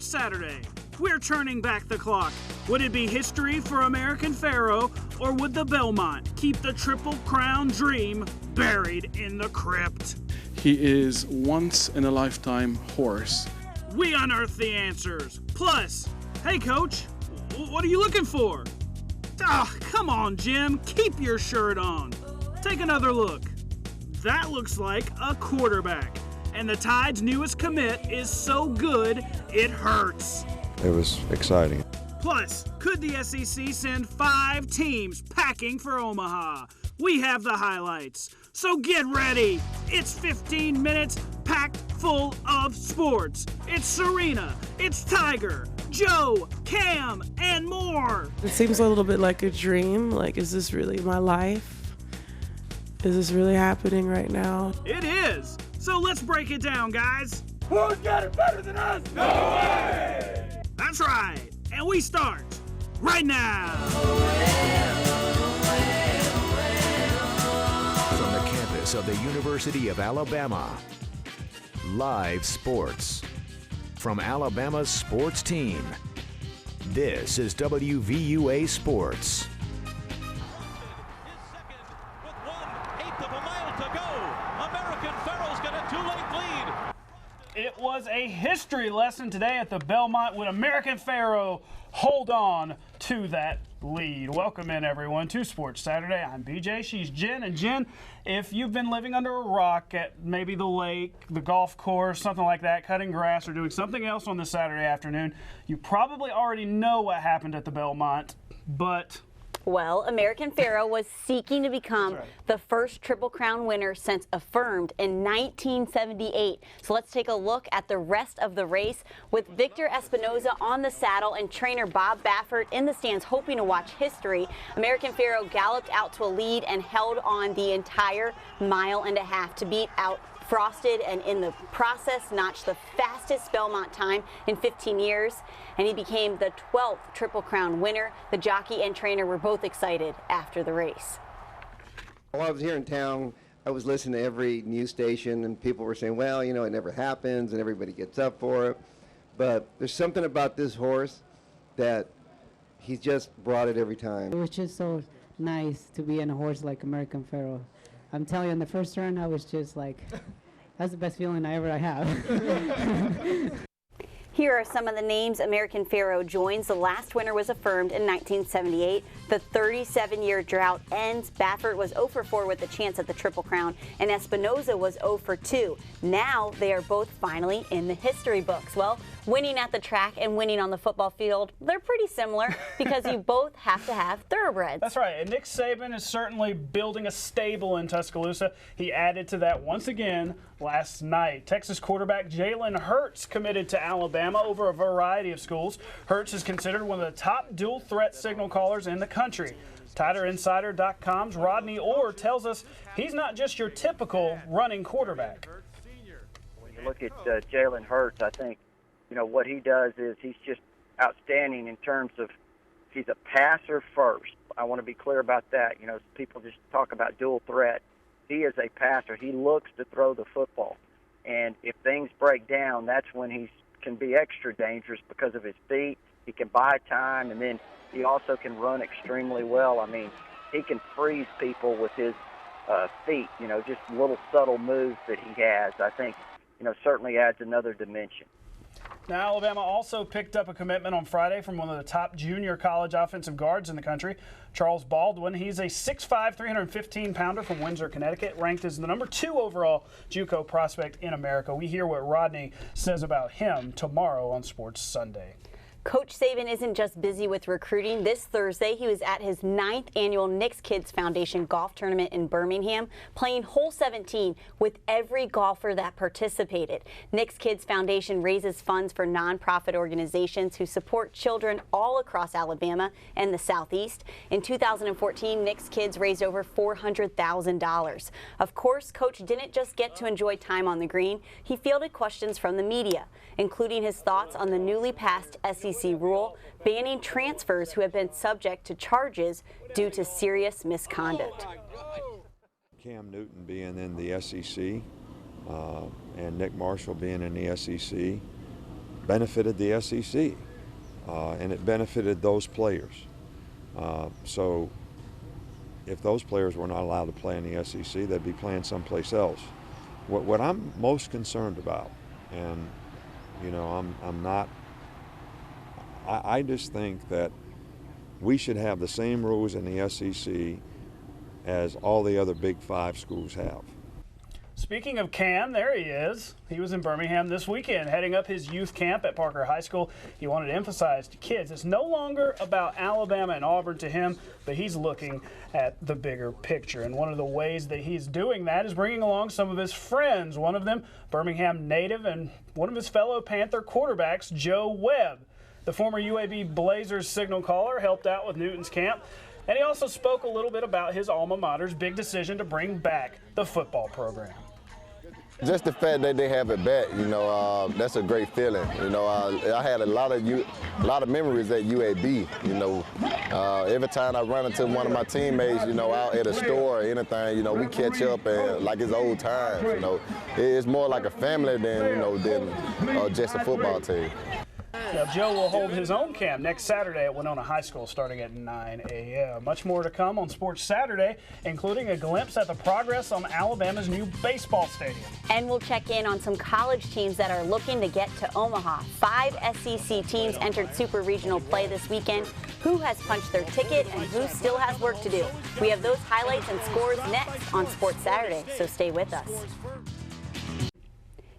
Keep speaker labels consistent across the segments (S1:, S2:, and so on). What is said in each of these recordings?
S1: Sports Saturday. We're turning back the clock. Would it be history for American Pharoah, or would the Belmont keep the Triple Crown dream buried in the crypt?
S2: He is once-in-a-lifetime horse.
S1: We unearth the answers. Plus, hey coach, what are you looking for? Ah, come on, Jim, keep your shirt on. Take another look. That looks like a quarterback. And the Tide's newest commit is so good, it hurts.
S3: It was exciting.
S1: Plus, could the SEC send 5 teams packing for Omaha? We have the highlights. So get ready. It's 15 minutes packed full of sports. It's Serena, it's Tiger, Joe, Cam, and more.
S4: It seems a little bit like a dream. Like, is this really my life? Is this really happening right now?
S1: It is. So let's break it down, guys.
S5: Who's got it better than us? No way!
S1: That's right. And we start right now.
S6: From the campus of the University of Alabama, live sports. From Alabama's sports team, this is WVUA Sports.
S1: It was a history lesson today at the Belmont. Would American Pharoah hold on to that lead? Welcome in, everyone, to Sports Saturday. I'm BJ. She's Jen. And Jen, if you've been living under a rock at maybe the lake, the golf course, something like that, cutting grass or doing something else on this Saturday afternoon, you probably already know what happened at the Belmont, but...
S7: Well, American Pharoah was seeking to become the first Triple Crown winner since affirmed in 1978. So let's take a look at the rest of the race with Victor Espinoza on the saddle and trainer Bob Baffert in the stands hoping to watch history. American Pharoah galloped out to a lead and held on the entire mile and a half to beat out Frosted, and in the process notched the fastest Belmont time in 15 years, and he became the 12th Triple Crown winner. The jockey and trainer were both excited after the race.
S8: While I was here in town, I was listening to every news station, and people were saying, well, you know, it never happens, and everybody gets up for it. But there's something about this horse that he's just brought it every time.
S9: It was just so nice to be on a horse like American Pharoah. I'm telling you, in the first run, I was just like, that's the best feeling I have.
S7: Here are some of the names American Pharoah joins. The last winner was affirmed in 1978. The 37-year drought ends. Baffert was 0 for 4 with a chance at the Triple Crown, and Espinoza was 0 for 2. Now they are both finally in the history books. Well, winning at the track and winning on the football field, they're pretty similar because you both have to have thoroughbreds.
S1: That's right, and Nick Saban is certainly building a stable in Tuscaloosa. He added to that once again last night. Texas quarterback Jalen Hurts committed to Alabama over a variety of schools. Hurts is considered one of the top dual threat signal callers in the country. TiderInsider.com's Rodney Orr tells us he's not just your typical running quarterback.
S10: When you look at Jalen Hurts, I think, you know, what he does is he's just outstanding in terms of he's a passer first. I want to be clear about that. You know, people just talk about dual threat. He is a passer. He looks to throw the football. And if things break down, that's when he can be extra dangerous because of his feet. He can buy time, and then he also can run extremely well. I mean, he can freeze people with his feet, you know, just little subtle moves that he has. I think, you know, certainly adds another dimension.
S1: Now, Alabama also picked up a commitment on Friday from one of the top junior college offensive guards in the country, Charles Baldwin. He's a 6'5", 315-pounder from Windsor, Connecticut, ranked as the number 2 overall JUCO prospect in America. We hear what Rodney says about him tomorrow on Sports Sunday.
S7: Coach Saban isn't just busy with recruiting. This Thursday, he was at his 9th annual Knicks Kids Foundation golf tournament in Birmingham, playing hole 17 with every golfer that participated. Knicks Kids Foundation raises funds for nonprofit organizations who support children all across Alabama and the Southeast. In 2014, Knicks Kids raised over $400,000. Of course, Coach didn't just get to enjoy time on the green. He fielded questions from the media, including his thoughts on the newly passed SEC rule banning transfers who have been subject to charges due to serious misconduct.
S3: Cam Newton being in the SEC and Nick Marshall being in the SEC, benefited the SEC, and it benefited those players. So if those players were not allowed to play in the SEC, they'd be playing someplace else. What I'm most concerned about, and I just think that we should have the same rules in the SEC as all the other Big Five schools have.
S1: Speaking of Cam, there he is. He was in Birmingham this weekend, heading up his youth camp at Parker High School. He wanted to emphasize to kids it's no longer about Alabama and Auburn to him, but he's looking at the bigger picture. And one of the ways that he's doing that is bringing along some of his friends. One of them, Birmingham native and one of his fellow Panther quarterbacks, Joe Webb. The former UAB Blazers signal caller helped out with Newton's camp. And he also spoke a little bit about his alma mater's big decision to bring back the football program.
S11: Just the fact that they have it back, that's a great feeling. I had a lot of memories at UAB. Every time I run into one of my teammates, out at a store or anything, we catch up and like it's old times. It's more like a family than just a football team.
S1: Now, Joe will hold his own camp next Saturday at Winona High School starting at 9 a.m. Much more to come on Sports Saturday, including a glimpse at the progress on Alabama's new baseball stadium.
S7: And we'll check in on some college teams that are looking to get to Omaha. 5 SEC teams entered Super Regional play this weekend. Who has punched their ticket and who still has work to do? We have those highlights and scores next on Sports Saturday, so stay with us.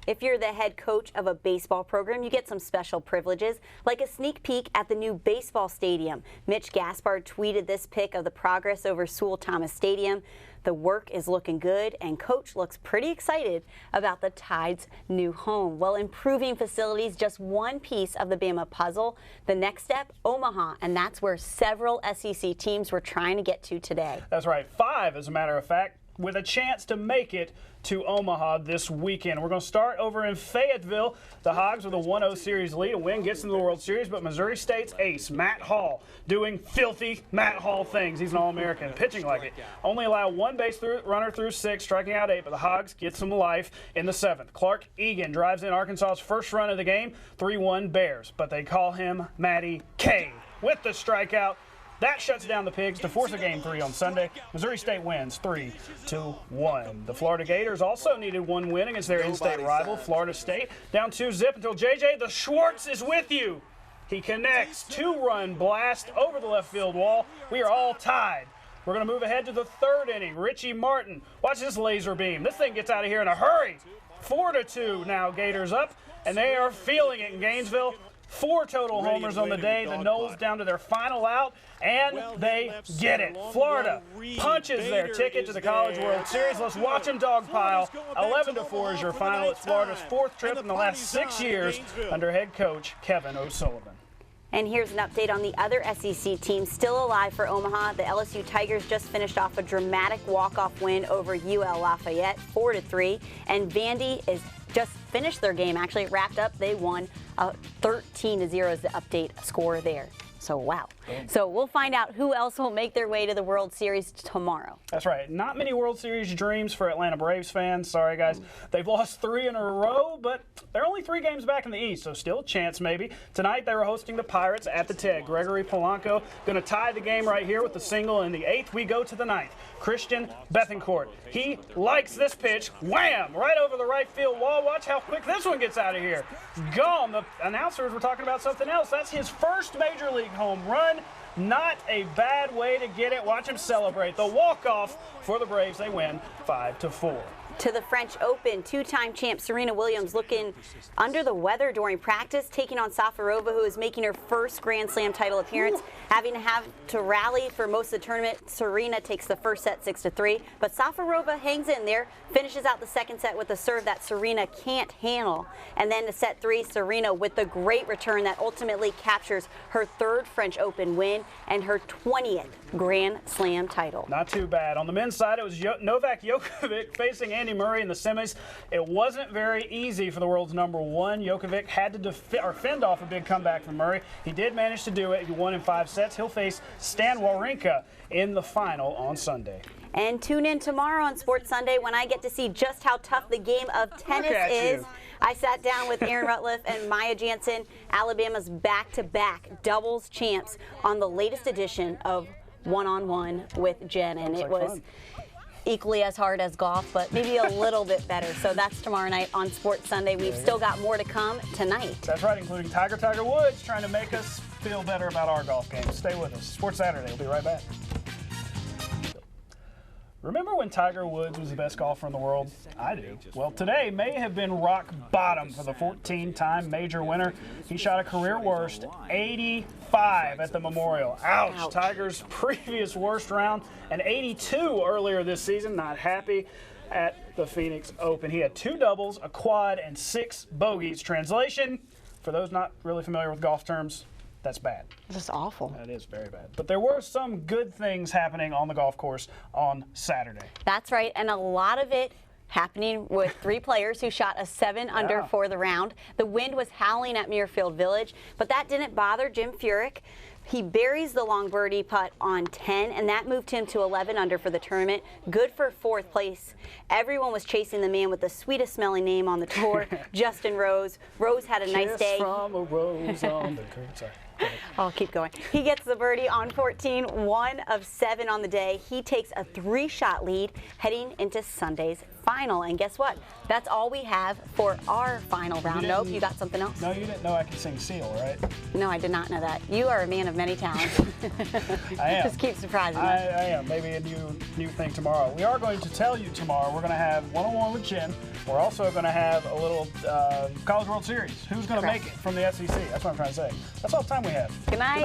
S7: If you're the head coach of a baseball program, you get some special privileges, like a sneak peek at the new baseball stadium. Mitch Gaspard tweeted this pic of the progress over Sewell Thomas Stadium. The work is looking good, and Coach looks pretty excited about the Tide's new home. Well, improving facilities, just one piece of the Bama puzzle. The next step, Omaha, and that's where several SEC teams were trying to get to today.
S1: That's right, 5 as a matter of fact, with a chance to make it to Omaha this weekend. We're going to start over in Fayetteville. The Hogs with a 1-0 series lead. A win gets into the World Series, but Missouri State's ace, Matt Hall, doing filthy Matt Hall things. He's an All-American, pitching like it. Only allow one base runner through 6, striking out 8, but the Hogs get some life in the 7th. Clark Egan drives in Arkansas's first run of the game, 3-1 Bears, but they call him Matty K with the strikeout. That shuts down the Pigs to force a Game 3 on Sunday. Missouri State wins 3-1. The Florida Gators also needed one win against their in-state rival, Florida State. Down 2-0 until JJ the Schwartz is with you. He connects, 2-run blast over the left field wall. We are all tied. We're going to move ahead to the 3rd inning. Richie Martin, watch this laser beam. This thing gets out of here in a hurry. 4-2 now, Gators up, and they are feeling it in Gainesville. 4 total homers on the day. The Noles down to their final out, and they get it. Florida punches their ticket to the College World Series. Let's watch them dogpile. 11-4 is your final. It's Florida's 4th trip in the last 6 years under head coach Kevin O'Sullivan.
S7: And here's an update on the other SEC teams still alive for Omaha. The LSU Tigers just finished off a dramatic walk-off win over UL Lafayette, 4-3. And Vandy is just finished their game. Actually, it wrapped up. They won 13-0 is the update score there. So, wow. So we'll find out who else will make their way to the World Series tomorrow.
S1: That's right. Not many World Series dreams for Atlanta Braves fans. Sorry, guys. They've lost 3 in a row, but they're only 3 games back in the East, so still a chance maybe. Tonight, they were hosting the Pirates at the TED. Gregory Polanco going to tie the game right here with the single. In the 8th, we go to the 9th. Christian Bethancourt. He likes this pitch. Wham! Right over the right field wall. Watch how quick this one gets out of here. Gone. The announcers were talking about something else. That's his first Major League home run. Not a bad way to get it. Watch him celebrate. The walk-off for the Braves. They win 5-4.
S7: To the French Open, 2-time champ Serena Williams looking under the weather during practice, taking on Safarova, who is making her first Grand Slam title appearance. Having to rally for most of the tournament, Serena takes the first set 6-3, but Safarova hangs in there, finishes out the second set with a serve that Serena can't handle. And then to set 3, Serena with the great return that ultimately captures her 3rd French Open win and her 20th Grand Slam title.
S1: Not too bad. On the men's side, it was Novak Djokovic facing Andy Murray in the semis. It wasn't very easy for the world's number 1. Djokovic had to fend off a big comeback from Murray. He did manage to do it. He won in 5 sets. He'll face Stan Wawrinka in the final on Sunday.
S7: And tune in tomorrow on Sports Sunday when I get to see just how tough the game of tennis is. I sat down with Aaron Rutliff and Maya Jansen, Alabama's back-to-back doubles champs, on the latest edition of One-on-One with Jen. And it was equally as hard as golf, but maybe a little bit better. So that's tomorrow night on Sports Sunday. We've still got more to come tonight.
S1: That's right, including Tiger Woods trying to make us feel better about our golf game. Stay with us. Sports Saturday. We'll be right back. Remember when Tiger Woods was the best golfer in the world? I do. Well, today may have been rock bottom for the 14-time major winner. He shot a career worst 85 at the Memorial. Ouch. Tiger's previous worst round, an 82 earlier this season. Not happy at the Phoenix Open. He had 2 doubles, a quad, and 6 bogeys. Translation, for those not really familiar with golf terms, that's bad.
S7: This is awful.
S1: That is very bad. But there were some good things happening on the golf course on Saturday.
S7: That's right, and a lot of it happening with 3 players who shot a 7 under for the round. The wind was howling at Muirfield Village, but that didn't bother Jim Furyk. He buries the long birdie putt on 10, and that moved him to 11 under for the tournament. Good for 4th place. Everyone was chasing the man with the sweetest smelling name on the tour, Justin Rose. Rose had a nice day.
S1: From a rose on the curb. Sorry.
S7: I'll keep going. He gets the birdie on 14, 1 of 7 on the day. He takes a 3-shot lead heading into Sunday's final. And guess what? That's all we have for our final round. Nope, you got something else?
S1: No, you didn't know I could sing Seal, right?
S7: No, I did not know that. You are a man of many talents.
S1: I am.
S7: Just keep surprising
S1: I
S7: us.
S1: am. Maybe a new thing tomorrow. We are going to tell you tomorrow. We're going to have one-on-one with Jen. We're also going to have a little College World Series. Who's going to make it from the SEC? That's what I'm trying to say. That's all the time we have.
S7: Good night.